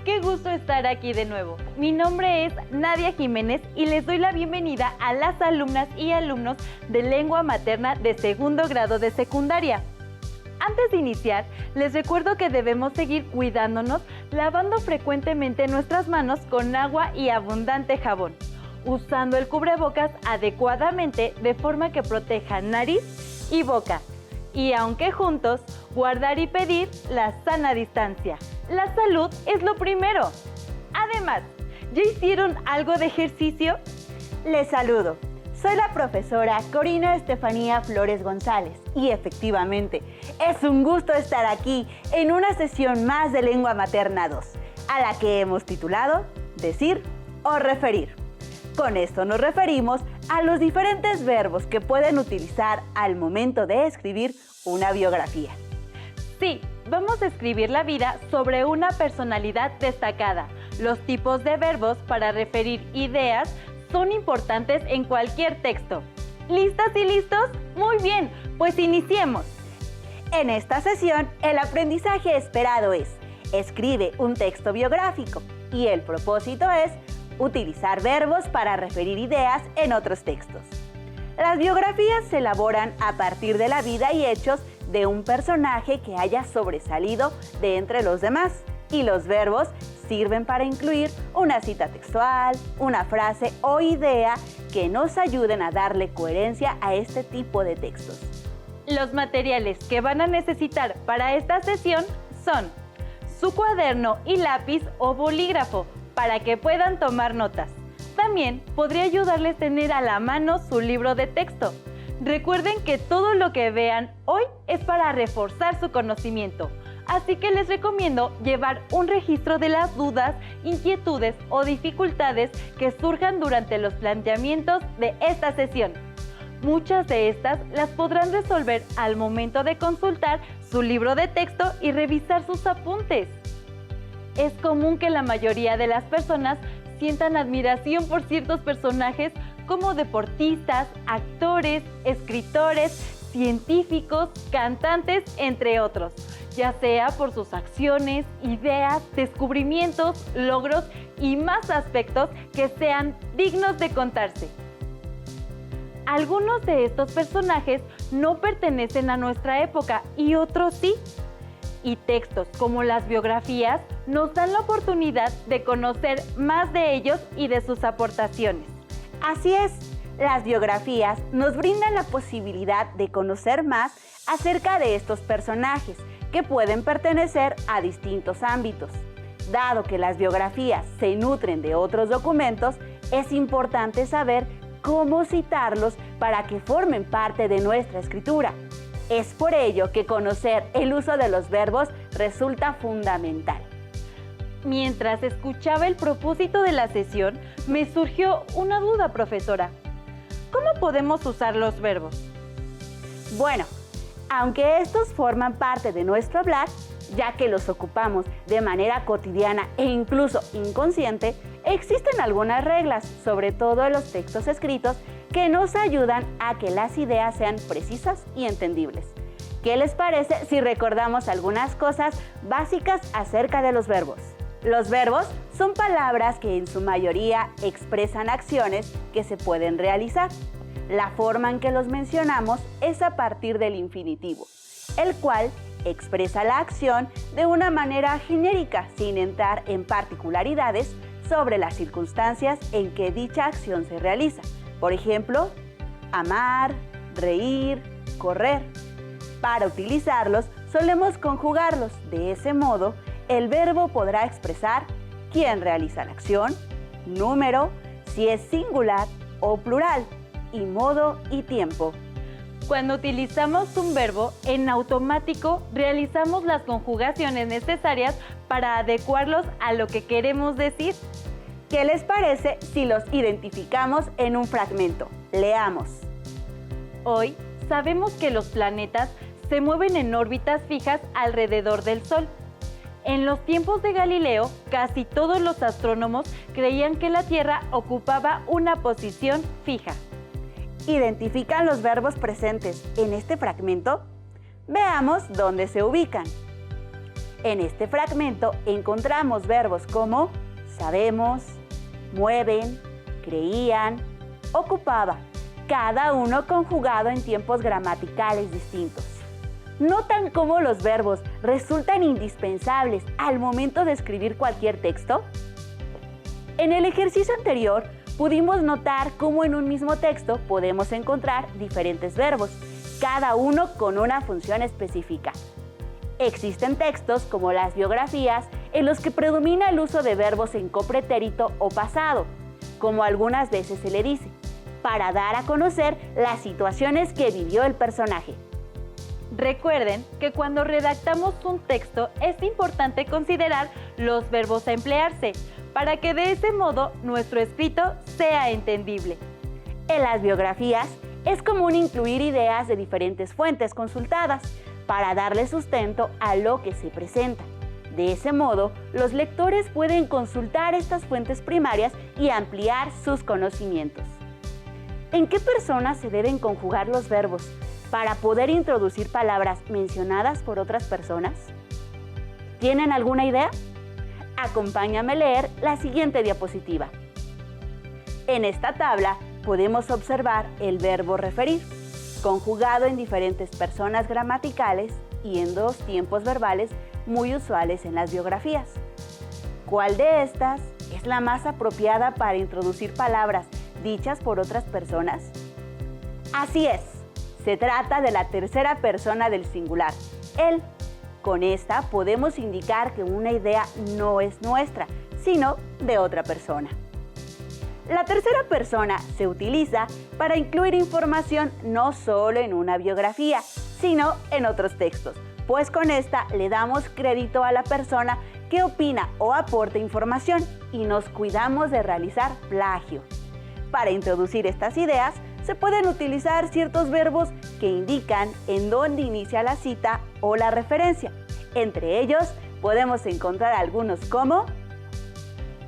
qué gusto estar aquí de nuevo. Mi nombre es Nadia Jiménez y les doy la bienvenida a las alumnas y alumnos de lengua materna de segundo grado de secundaria. Antes de iniciar, les recuerdo que debemos seguir cuidándonos lavando frecuentemente nuestras manos con agua y abundante jabón, usando el cubrebocas adecuadamente de forma que proteja nariz y boca. Y aunque juntos, guardar y pedir la sana distancia. La salud es lo primero. Además, ¿ya hicieron algo de ejercicio? Les saludo. Soy la profesora Corina Estefanía Flores González y efectivamente es un gusto estar aquí en una sesión más de Lengua Materna 2, a la que hemos titulado Decir o Referir. Con esto nos referimos a los diferentes verbos que pueden utilizar al momento de escribir una biografía. Sí, vamos a escribir la vida sobre una personalidad destacada. Los tipos de verbos para referir ideas son importantes en cualquier texto. ¿Listas y listos? Muy bien, pues iniciemos. En esta sesión, el aprendizaje esperado es: escribe un texto biográfico y el propósito es utilizar verbos para referir ideas en otros textos. Las biografías se elaboran a partir de la vida y hechos de un personaje que haya sobresalido de entre los demás, y los verbos sirven para incluir una cita textual, una frase o idea que nos ayuden a darle coherencia a este tipo de textos. Los materiales que van a necesitar para esta sesión son su cuaderno y lápiz o bolígrafo para que puedan tomar notas. También podría ayudarles tener a la mano su libro de texto. Recuerden que todo lo que vean hoy es para reforzar su conocimiento, así que les recomiendo llevar un registro de las dudas, inquietudes o dificultades que surjan durante los planteamientos de esta sesión. Muchas de estas las podrán resolver al momento de consultar su libro de texto y revisar sus apuntes. Es común que la mayoría de las personas sientan admiración por ciertos personajes como deportistas, actores, escritores, científicos, cantantes, entre otros, ya sea por sus acciones, ideas, descubrimientos, logros y más aspectos que sean dignos de contarse. Algunos de estos personajes no pertenecen a nuestra época y otros sí. Y textos como las biografías nos dan la oportunidad de conocer más de ellos y de sus aportaciones. Así es, las biografías nos brindan la posibilidad de conocer más acerca de estos personajes que pueden pertenecer a distintos ámbitos. Dado que las biografías se nutren de otros documentos, es importante saber cómo citarlos para que formen parte de nuestra escritura. Es por ello que conocer el uso de los verbos resulta fundamental. Mientras escuchaba el propósito de la sesión, me surgió una duda, profesora. ¿Cómo podemos usar los verbos? Bueno, aunque estos forman parte de nuestro hablar, ya que los ocupamos de manera cotidiana e incluso inconsciente, existen algunas reglas, sobre todo en los textos escritos, que nos ayudan a que las ideas sean precisas y entendibles. ¿Qué les parece si recordamos algunas cosas básicas acerca de los verbos? Los verbos son palabras que en su mayoría expresan acciones que se pueden realizar. La forma en que los mencionamos es a partir del infinitivo, el cual expresa la acción de una manera genérica, sin entrar en particularidades sobre las circunstancias en que dicha acción se realiza. Por ejemplo, amar, reír, correr. Para utilizarlos, solemos conjugarlos. De ese modo, el verbo podrá expresar quién realiza la acción, número, si es singular o plural, y modo y tiempo. Cuando utilizamos un verbo, en automático realizamos las conjugaciones necesarias para adecuarlos a lo que queremos decir. ¿Qué les parece si los identificamos en un fragmento? Leamos. Hoy sabemos que los planetas se mueven en órbitas fijas alrededor del Sol. En los tiempos de Galileo, casi todos los astrónomos creían que la Tierra ocupaba una posición fija. ¿Identifican los verbos presentes en este fragmento? Veamos dónde se ubican. En este fragmento encontramos verbos como sabemos, mueven, creían, ocupaba, cada uno conjugado en tiempos gramaticales distintos. ¿Notan cómo los verbos resultan indispensables al momento de escribir cualquier texto? En el ejercicio anterior pudimos notar cómo en un mismo texto podemos encontrar diferentes verbos, cada uno con una función específica. Existen textos como las biografías en los que predomina el uso de verbos en copretérito o pasado, como algunas veces se le dice, para dar a conocer las situaciones que vivió el personaje. Recuerden que cuando redactamos un texto es importante considerar los verbos a emplearse, para que de ese modo nuestro escrito sea entendible. En las biografías es común incluir ideas de diferentes fuentes consultadas para darle sustento a lo que se presenta. De ese modo, los lectores pueden consultar estas fuentes primarias y ampliar sus conocimientos. ¿En qué personas se deben conjugar los verbos para poder introducir palabras mencionadas por otras personas? ¿Tienen alguna idea? Acompáñame a leer la siguiente diapositiva. En esta tabla podemos observar el verbo referir, conjugado en diferentes personas gramaticales y en dos tiempos verbales muy usuales en las biografías. ¿Cuál de estas es la más apropiada para introducir palabras dichas por otras personas? Así es, se trata de la tercera persona del singular, él. Con esta podemos indicar que una idea no es nuestra, sino de otra persona. La tercera persona se utiliza para incluir información no solo en una biografía, sino en otros textos, pues con esta le damos crédito a la persona que opina o aporta información y nos cuidamos de realizar plagio. Para introducir estas ideas, se pueden utilizar ciertos verbos que indican en dónde inicia la cita o la referencia. Entre ellos, podemos encontrar algunos como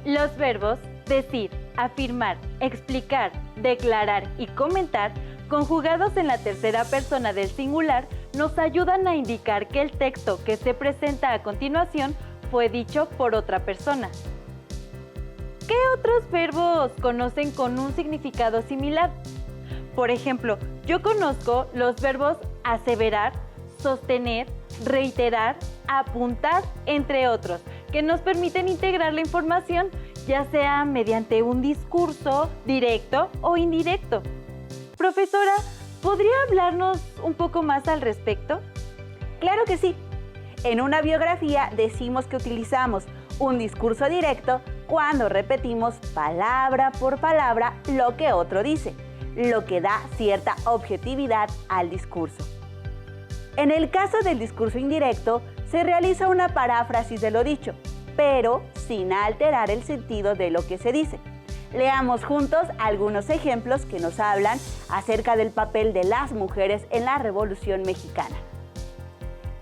los verbos decir, afirmar, explicar, declarar y comentar, conjugados en la tercera persona del singular, nos ayudan a indicar que el texto que se presenta a continuación fue dicho por otra persona. ¿Qué otros verbos conocen con un significado similar? Por ejemplo, yo conozco los verbos aseverar, sostener, reiterar, apuntar, entre otros, que nos permiten integrar la información, ya sea mediante un discurso directo o indirecto. Profesora, ¿podría hablarnos un poco más al respecto? Claro que sí. En una biografía decimos que utilizamos un discurso directo cuando repetimos palabra por palabra lo que otro dice, lo que da cierta objetividad al discurso. En el caso del discurso indirecto, se realiza una paráfrasis de lo dicho, pero sin alterar el sentido de lo que se dice. Leamos juntos algunos ejemplos que nos hablan acerca del papel de las mujeres en la Revolución Mexicana.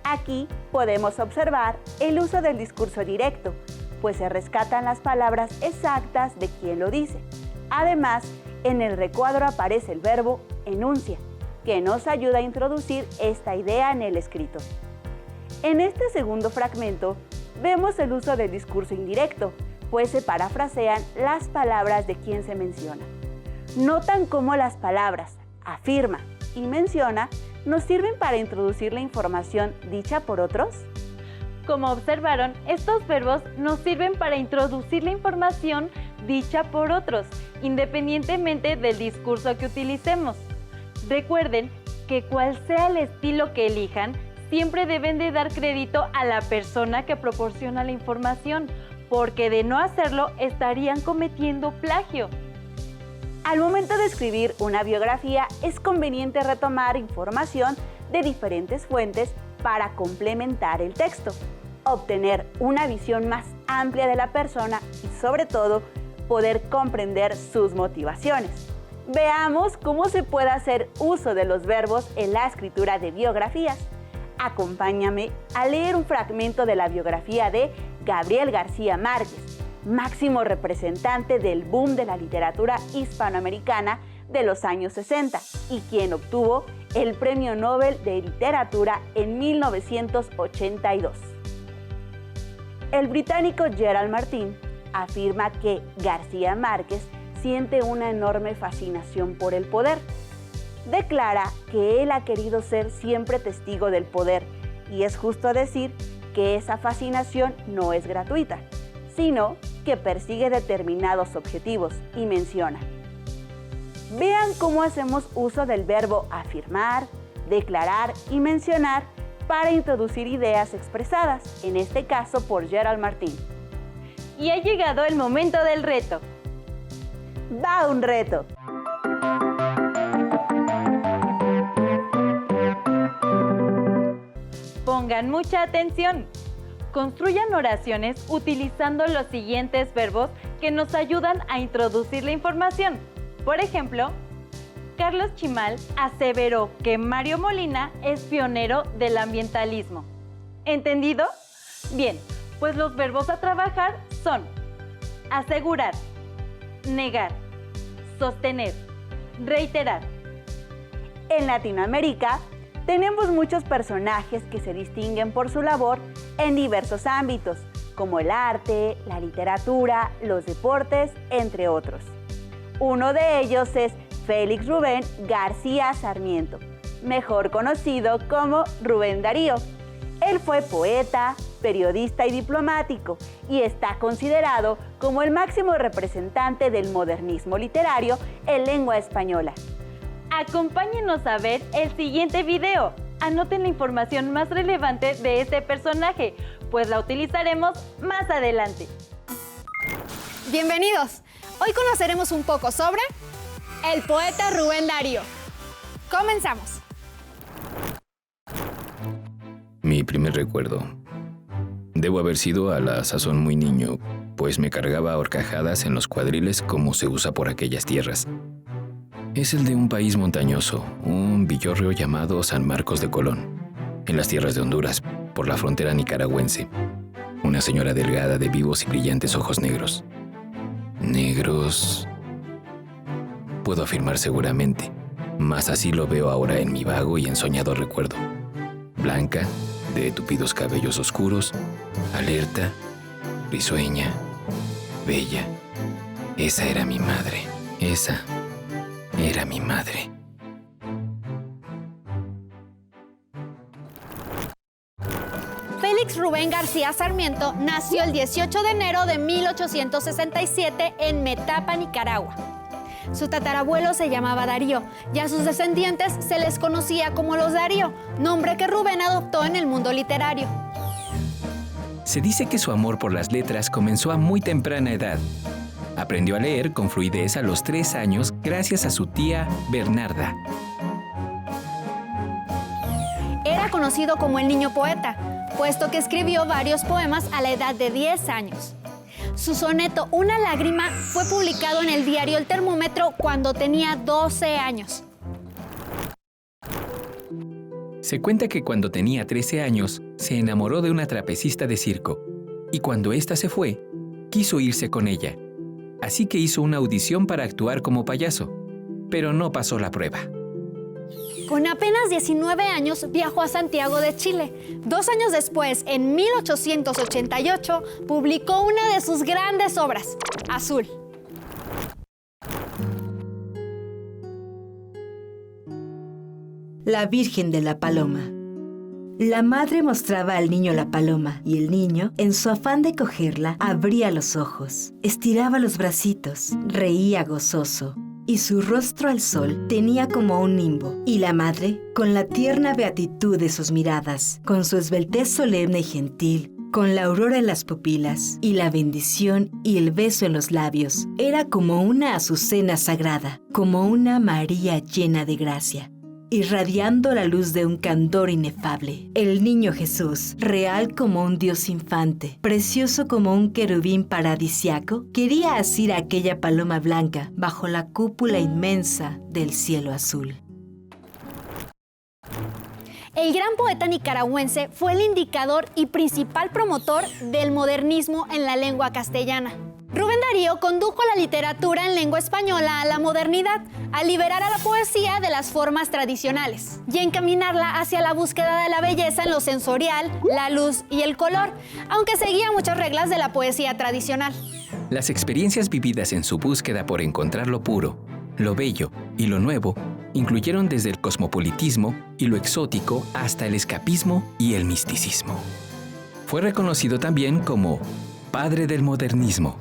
Aquí podemos observar el uso del discurso directo, pues se rescatan las palabras exactas de quien lo dice. Además, en el recuadro aparece el verbo enuncia, que nos ayuda a introducir esta idea en el escrito. En este segundo fragmento, vemos el uso del discurso indirecto, pues se parafrasean las palabras de quien se menciona. ¿Notan cómo las palabras afirma y menciona nos sirven para introducir la información dicha por otros? Como observaron, estos verbos nos sirven para introducir la información dicha por otros, independientemente del discurso que utilicemos. Recuerden que cual sea el estilo que elijan, siempre deben de dar crédito a la persona que proporciona la información, porque de no hacerlo estarían cometiendo plagio. Al momento de escribir una biografía, es conveniente retomar información de diferentes fuentes para complementar el texto, obtener una visión más amplia de la persona y, sobre todo, poder comprender sus motivaciones. Veamos cómo se puede hacer uso de los verbos en la escritura de biografías. Acompáñame a leer un fragmento de la biografía de Gabriel García Márquez, máximo representante del boom de la literatura hispanoamericana de los años 60 y quien obtuvo el Premio Nobel de Literatura en 1982. El británico Gerald Martin afirma que García Márquez siente una enorme fascinación por el poder. Declara que él ha querido ser siempre testigo del poder y es justo decir que esa fascinación no es gratuita, sino que persigue determinados objetivos y menciona: vean cómo hacemos uso del verbo afirmar, declarar y mencionar para introducir ideas expresadas, en este caso por Gerald Martin. Y ha llegado el momento del reto. ¡Va un reto! Pongan mucha atención. Construyan oraciones utilizando los siguientes verbos que nos ayudan a introducir la información. Por ejemplo, Carlos Chimal aseveró que Mario Molina es pionero del ambientalismo. ¿Entendido? Bien, pues los verbos a trabajar son asegurar, negar, sostener, reiterar. En Latinoamérica, tenemos muchos personajes que se distinguen por su labor en diversos ámbitos, como el arte, la literatura, los deportes, entre otros. Uno de ellos es Félix Rubén García Sarmiento, mejor conocido como Rubén Darío. Él fue poeta, periodista y diplomático y está considerado como el máximo representante del modernismo literario en lengua española. Acompáñenos a ver el siguiente video. Anoten la información más relevante de este personaje, pues la utilizaremos más adelante. Bienvenidos. Hoy conoceremos un poco sobre el poeta Rubén Darío. Comenzamos. Mi primer recuerdo. Debo haber sido a la sazón muy niño, pues me cargaba a horcajadas en los cuadriles como se usa por aquellas tierras. Es el de un país montañoso, un villorrio llamado San Marcos de Colón, en las tierras de Honduras, por la frontera nicaragüense. Una señora delgada de vivos y brillantes ojos negros. ¿Negros? Puedo afirmar seguramente, mas así lo veo ahora en mi vago y ensoñado recuerdo. Blanca, de tupidos cabellos oscuros, alerta, risueña, bella. Esa era mi madre. Esa era mi madre. Félix Rubén García Sarmiento nació el 18 de enero de 1867 en Metapa, Nicaragua. Su tatarabuelo se llamaba Darío y a sus descendientes se les conocía como los Darío, nombre que Rubén adoptó en el mundo literario. Se dice que su amor por las letras comenzó a muy temprana edad. Aprendió a leer con fluidez a los 3 años gracias a su tía Bernarda. Era conocido como el niño poeta, puesto que escribió varios poemas a la edad de 10 años. Su soneto Una lágrima fue publicado en el diario El Termómetro cuando tenía 12 años. Se cuenta que cuando tenía 13 años, se enamoró de una trapecista de circo, y cuando ésta se fue, quiso irse con ella. Así que hizo una audición para actuar como payaso, pero no pasó la prueba. Con apenas 19 años viajó a Santiago de Chile. 2 años después, en 1888, publicó una de sus grandes obras, Azul. La Virgen de la Paloma. La madre mostraba al niño la paloma y el niño, en su afán de cogerla, abría los ojos, estiraba los bracitos, reía gozoso, y su rostro al sol tenía como un nimbo. Y la madre, con la tierna beatitud de sus miradas, con su esbeltez solemne y gentil, con la aurora en las pupilas y la bendición y el beso en los labios, era como una azucena sagrada, como una María llena de gracia, irradiando la luz de un candor inefable. El niño Jesús, real como un Dios infante, precioso como un querubín paradisiaco, quería asir a aquella paloma blanca bajo la cúpula inmensa del cielo azul. El gran poeta nicaragüense fue el indicador y principal promotor del modernismo en la lengua castellana. Rubén Darío condujo la literatura en lengua española a la modernidad, al liberar a la poesía de las formas tradicionales y encaminarla hacia la búsqueda de la belleza en lo sensorial, la luz y el color, aunque seguía muchas reglas de la poesía tradicional. Las experiencias vividas en su búsqueda por encontrar lo puro, lo bello y lo nuevo incluyeron desde el cosmopolitismo y lo exótico hasta el escapismo y el misticismo. Fue reconocido también como padre del modernismo.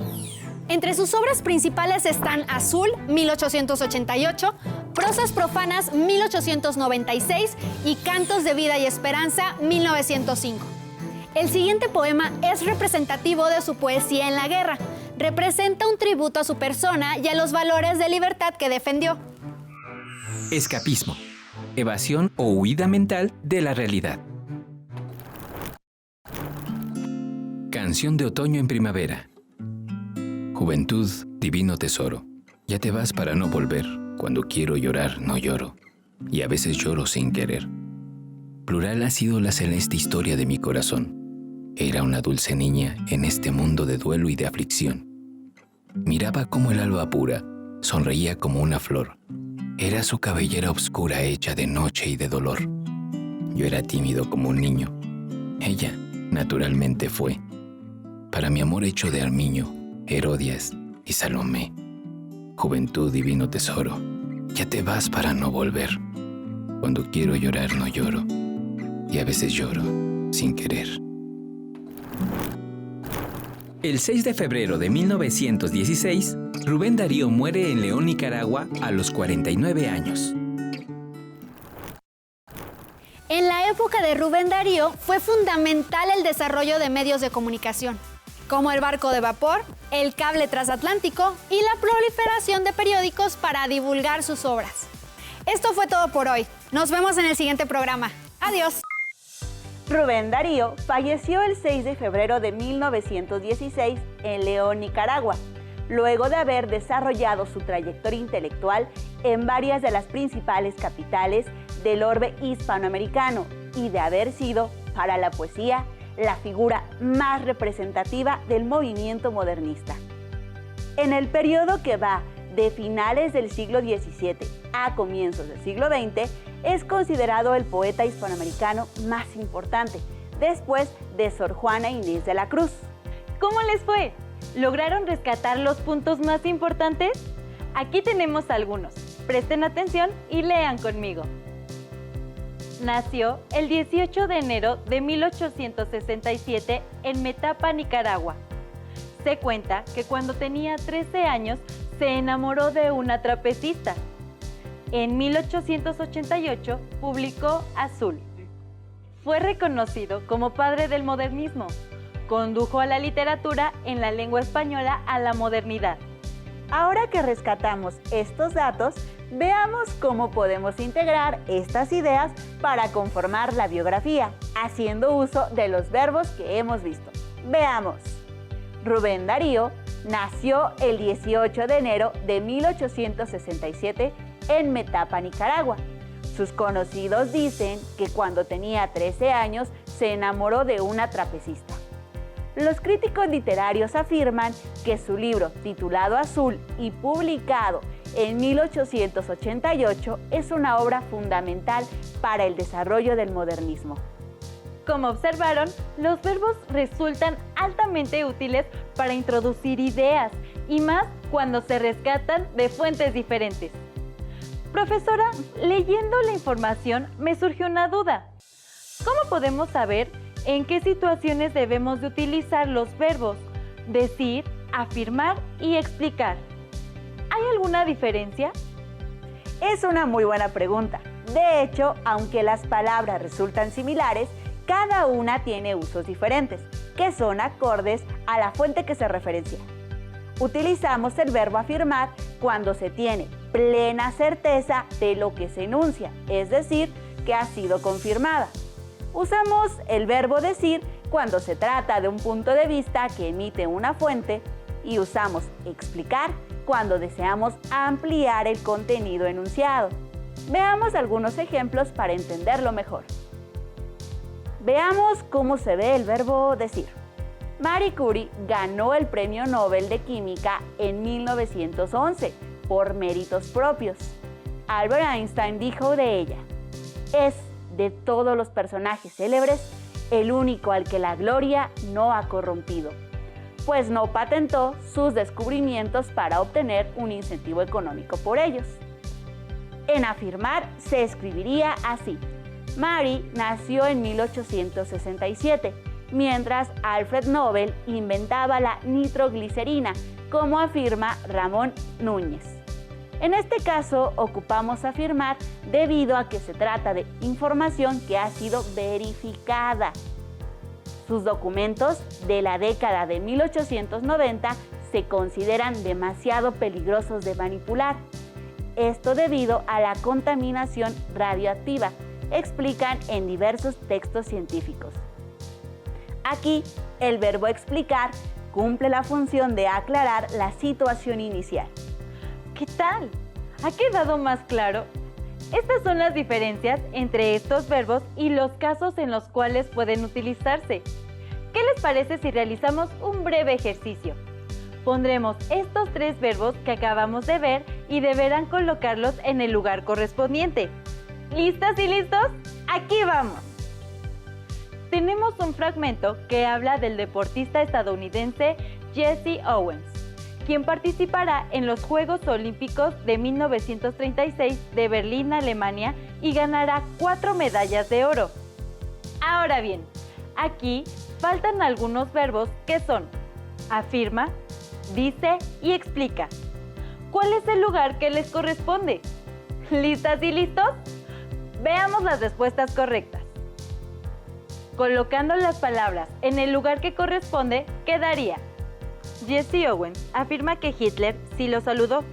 Entre sus obras principales están Azul, 1888, Prosas profanas, 1896 y Cantos de vida y esperanza, 1905. El siguiente poema es representativo de su poesía en la guerra. Representa un tributo a su persona y a los valores de libertad que defendió. Escapismo, evasión o huida mental de la realidad. Canción de otoño en primavera. Juventud, divino tesoro, ya te vas para no volver. Cuando quiero llorar, no lloro, y a veces lloro sin querer. Plural ha sido la celeste historia de mi corazón. Era una dulce niña en este mundo de duelo y de aflicción. Miraba como el alba pura, sonreía como una flor. Era su cabellera oscura hecha de noche y de dolor. Yo era tímido como un niño. Ella, naturalmente, fue, para mi amor hecho de armiño, Herodias y Salomé. Juventud, divino tesoro, ya te vas para no volver. Cuando quiero llorar no lloro, y a veces lloro sin querer. El 6 de febrero de 1916, Rubén Darío muere en León, Nicaragua, a los 49 años. En la época de Rubén Darío fue fundamental el desarrollo de medios de comunicación, como el barco de vapor, el cable transatlántico y la proliferación de periódicos para divulgar sus obras. Esto fue todo por hoy. Nos vemos en el siguiente programa. Adiós. Rubén Darío falleció el 6 de febrero de 1916 en León, Nicaragua, luego de haber desarrollado su trayectoria intelectual en varias de las principales capitales del orbe hispanoamericano y de haber sido, para la poesía, la figura más representativa del movimiento modernista. En el periodo que va de finales del siglo XVII a comienzos del siglo XX, es considerado el poeta hispanoamericano más importante, después de Sor Juana Inés de la Cruz. ¿Cómo les fue? ¿Lograron rescatar los puntos más importantes? Aquí tenemos algunos. Presten atención y lean conmigo. Nació el 18 de enero de 1867 en Metapa, Nicaragua. Se cuenta que cuando tenía 13 años se enamoró de una trapecista. En 1888 publicó Azul. Fue reconocido como padre del modernismo. Condujo a la literatura en la lengua española a la modernidad. Ahora que rescatamos estos datos, veamos cómo podemos integrar estas ideas para conformar la biografía, haciendo uso de los verbos que hemos visto. Veamos. Rubén Darío nació el 18 de enero de 1867 en Metapa, Nicaragua. Sus conocidos dicen que cuando tenía 13 años se enamoró de una trapecista. Los críticos literarios afirman que su libro, titulado Azul y publicado en 1888, es una obra fundamental para el desarrollo del modernismo. Como observaron, los verbos resultan altamente útiles para introducir ideas, y más cuando se rescatan de fuentes diferentes. Profesora, leyendo la información me surgió una duda. ¿Cómo podemos saber en qué situaciones debemos de utilizar los verbos decir, afirmar y explicar? ¿Hay alguna diferencia? Es una muy buena pregunta. De hecho, aunque las palabras resultan similares, cada una tiene usos diferentes, que son acordes a la fuente que se referencia. Utilizamos el verbo afirmar cuando se tiene plena certeza de lo que se enuncia, es decir, que ha sido confirmada. Usamos el verbo decir cuando se trata de un punto de vista que emite una fuente, y usamos explicar cuando deseamos ampliar el contenido enunciado. Veamos algunos ejemplos para entenderlo mejor. Veamos cómo se ve el verbo decir. Marie Curie ganó el Premio Nobel de Química en 1911 por méritos propios. Albert Einstein dijo de ella: es, de todos los personajes célebres, el único al que la gloria no ha corrompido, pues no patentó sus descubrimientos para obtener un incentivo económico por ellos. En afirmar se escribiría así: Marie nació en 1867, mientras Alfred Nobel inventaba la nitroglicerina, como afirma Ramón Núñez. En este caso ocupamos afirmar debido a que se trata de información que ha sido verificada. Sus documentos de la década de 1890 se consideran demasiado peligrosos de manipular. Esto debido a la contaminación radioactiva, explican en diversos textos científicos. Aquí, el verbo explicar cumple la función de aclarar la situación inicial. ¿Qué tal? ¿Ha quedado más claro? Estas son las diferencias entre estos verbos y los casos en los cuales pueden utilizarse. ¿Qué les parece si realizamos un breve ejercicio? Pondremos estos 3 verbos que acabamos de ver y deberán colocarlos en el lugar correspondiente. ¿Listas y listos? ¡Aquí vamos! Tenemos un fragmento que habla del deportista estadounidense Jesse Owens, quien participará en los Juegos Olímpicos de 1936 de Berlín, Alemania, y ganará 4 medallas de oro. Ahora bien, aquí faltan algunos verbos que son afirma, dice y explica. ¿Cuál es el lugar que les corresponde? ¿Listas y listos? Veamos las respuestas correctas. Colocando las palabras en el lugar que corresponde, quedaría: Jesse Owens afirma que Hitler sí lo saludó.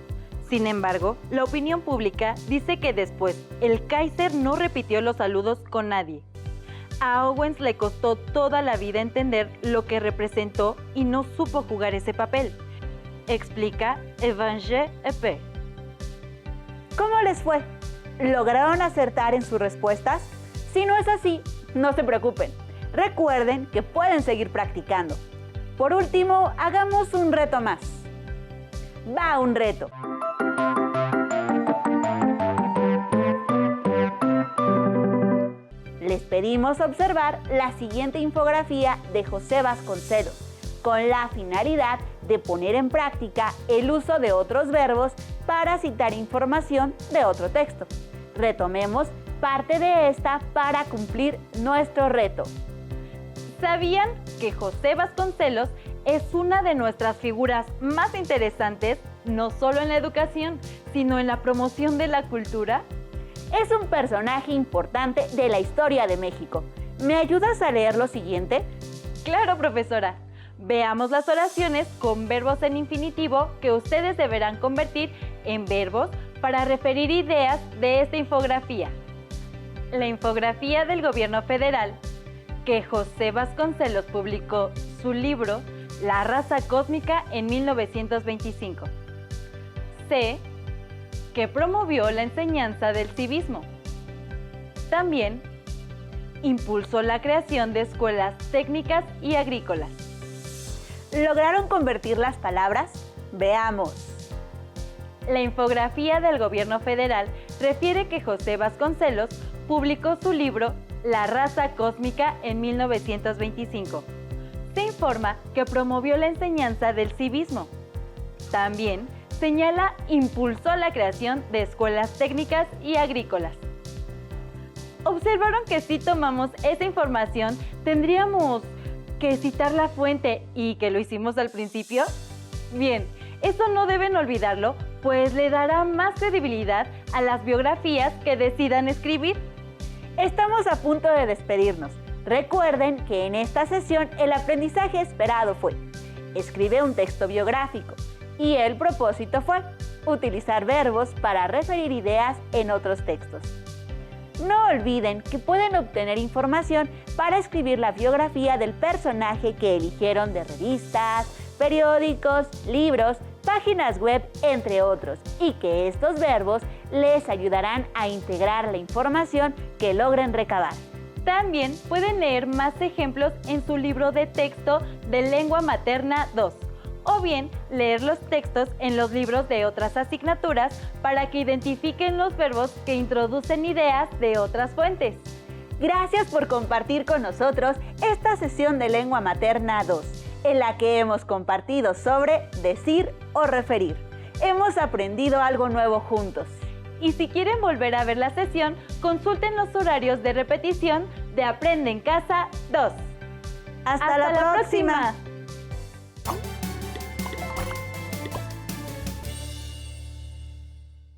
Sin embargo, la opinión pública dice que después el Kaiser no repitió los saludos con nadie. A Owens le costó toda la vida entender lo que representó y no supo jugar ese papel, explica Evange Epé. ¿Cómo les fue? ¿Lograron acertar en sus respuestas? Si no es así, no se preocupen. Recuerden que pueden seguir practicando. Por último, hagamos un reto más. Va un reto. Les pedimos observar la siguiente infografía de José Vasconcelos, con la finalidad de poner en práctica el uso de otros verbos para citar información de otro texto. Retomemos parte de esta para cumplir nuestro reto. ¿Sabían que José Vasconcelos es una de nuestras figuras más interesantes, no solo en la educación, sino en la promoción de la cultura? Es un personaje importante de la historia de México. ¿Me ayudas a leer lo siguiente? Claro, profesora. Veamos las oraciones con verbos en infinitivo que ustedes deberán convertir en verbos para referir ideas de esta infografía. La infografía del Gobierno Federal, que José Vasconcelos publicó su libro La raza cósmica en 1925. C, que promovió la enseñanza del civismo. También impulsó la creación de escuelas técnicas y agrícolas. ¿Lograron convertir las palabras? Veamos. La infografía del Gobierno Federal refiere que José Vasconcelos publicó su libro La raza cósmica en 1925. Se informa que promovió la enseñanza del civismo. También señala impulsó la creación de escuelas técnicas y agrícolas. ¿Observaron que si tomamos esa información tendríamos que citar la fuente y que lo hicimos al principio? Bien, eso no deben olvidarlo, pues le dará más credibilidad a las biografías que decidan escribir. Estamos a punto de despedirnos. Recuerden que en esta sesión el aprendizaje esperado fue: escribe un texto biográfico, y el propósito fue utilizar verbos para referir ideas en otros textos. No olviden que pueden obtener información para escribir la biografía del personaje que eligieron de revistas, periódicos, libros, páginas web, entre otros, y que estos verbos les ayudarán a integrar la información que logren recabar. También pueden leer más ejemplos en su libro de texto de Lengua Materna 2, o bien leer los textos en los libros de otras asignaturas para que identifiquen los verbos que introducen ideas de otras fuentes. Gracias por compartir con nosotros esta sesión de Lengua Materna 2, en la que hemos compartido sobre decir o referir. Hemos aprendido algo nuevo juntos. Y si quieren volver a ver la sesión, consulten los horarios de repetición de Aprende en Casa 2. ¡Hasta la próxima! próxima.